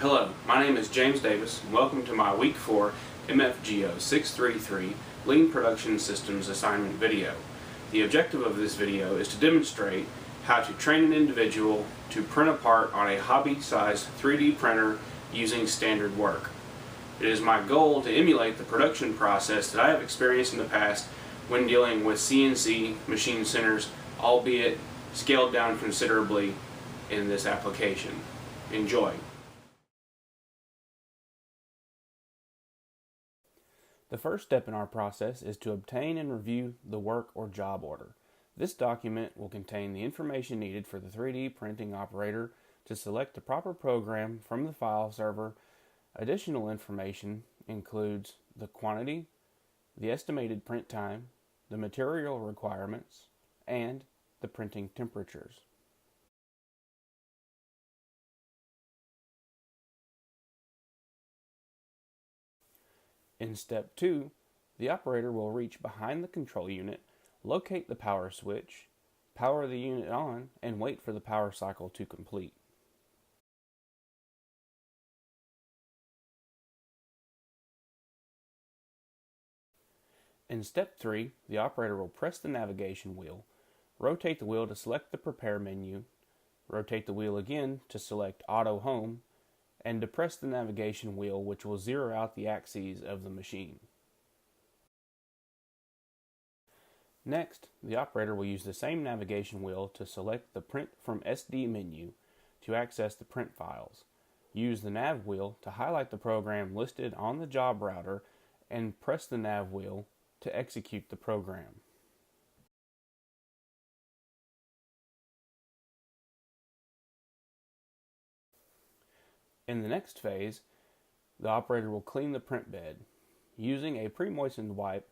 Hello, my name is James Davis, and welcome to my Week 4 MFGO 633 Lean Production Systems assignment video. The objective of this video is to demonstrate how to train an individual to print a part on a hobby-sized 3D printer using standard work. It is my goal to emulate the production process that I have experienced in the past when dealing with CNC machine centers, albeit scaled down considerably in this application. Enjoy. The first step in our process is to obtain and review the work or job order. This document will contain the information needed for the 3D printing operator to select the proper program from the file server. Additional information includes the quantity, the estimated print time, the material requirements, and the printing temperatures. In step 2, the operator will reach behind the control unit, locate the power switch, power the unit on, and wait for the power cycle to complete. In step 3, the operator will press the navigation wheel, rotate the wheel to select the prepare menu, rotate the wheel again to select auto home, and depress the navigation wheel, which will zero out the axes of the machine. Next, the operator will use the same navigation wheel to select the Print from SD menu to access the print files. Use the nav wheel to highlight the program listed on the job router and press the nav wheel to execute the program. In the next phase, the operator will clean the print bed. Using a pre-moistened wipe,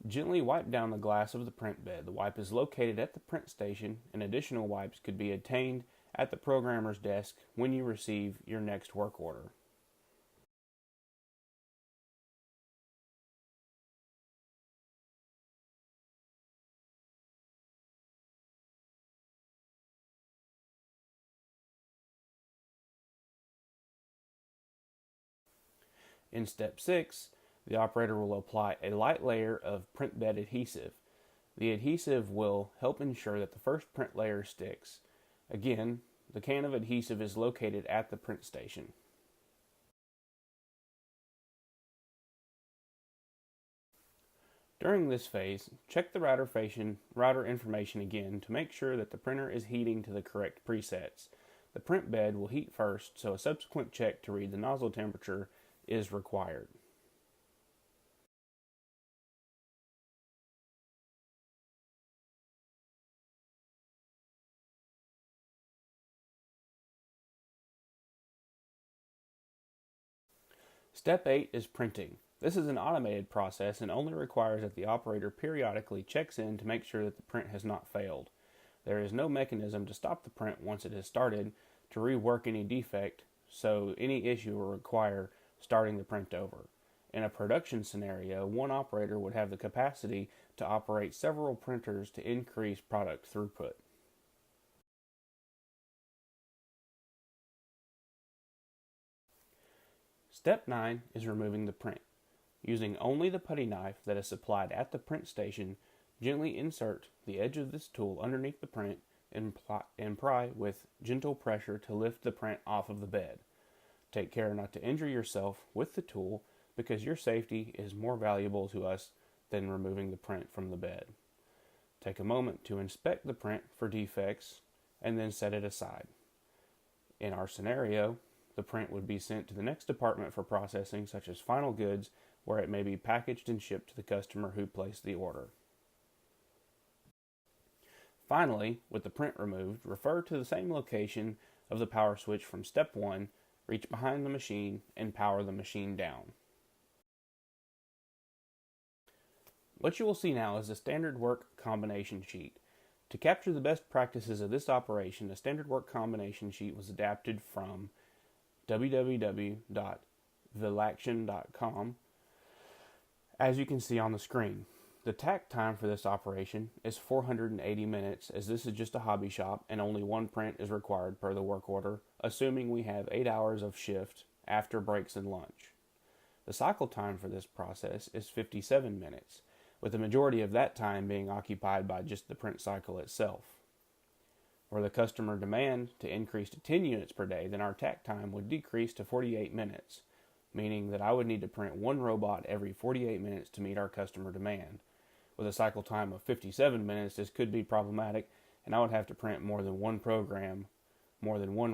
gently wipe down the glass of the print bed. The wipe is located at the print station, and additional wipes could be obtained at the programmer's desk when you receive your next work order. In step 6, the operator will apply a light layer of print bed adhesive. The adhesive will help ensure that the first print layer sticks. Again, the can of adhesive is located at the print station. During this phase, check the router information again to make sure that the printer is heating to the correct presets. The print bed will heat first, so a subsequent check to read the nozzle temperature is required. Step 8 is printing. This is an automated process and only requires that the operator periodically checks in to make sure that the print has not failed. There is no mechanism to stop the print once it has started to rework any defect, so any issue will require starting the print over. In a production scenario, one operator would have the capacity to operate several printers to increase product throughput. Step 9 is removing the print. Using only the putty knife that is supplied at the print station, gently insert the edge of this tool underneath the print and pry with gentle pressure to lift the print off of the bed. Take care not to injure yourself with the tool because your safety is more valuable to us than removing the print from the bed. Take a moment to inspect the print for defects and then set it aside. In our scenario, the print would be sent to the next department for processing, such as final goods, where it may be packaged and shipped to the customer who placed the order. Finally, with the print removed, refer to the same location of the power switch from step 1, reach behind the machine, and power the machine down. What you will see now is a standard work combination sheet. To capture the best practices of this operation, a standard work combination sheet was adapted from www.vilaction.com, as you can see on the screen. The tack time for this operation is 480 minutes, as this is just a hobby shop and only one print is required per the work order, assuming we have 8 hours of shift after breaks and lunch. The cycle time for this process is 57 minutes, with the majority of that time being occupied by just the print cycle itself. Were the customer demand to increase to 10 units per day, then our tack time would decrease to 48 minutes, meaning that I would need to print one robot every 48 minutes to meet our customer demand. With a cycle time of 57 minutes, this could be problematic, and I would have to print more than one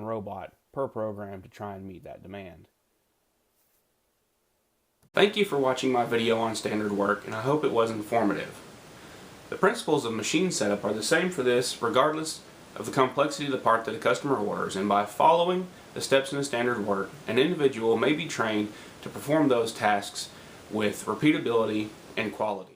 robot per program to try and meet that demand. Thank you for watching my video on standard work, and I hope it was informative. The principles of machine setup are the same for this regardless of the complexity of the part that a customer orders, and by following the steps in the standard work, an individual may be trained to perform those tasks with repeatability and quality.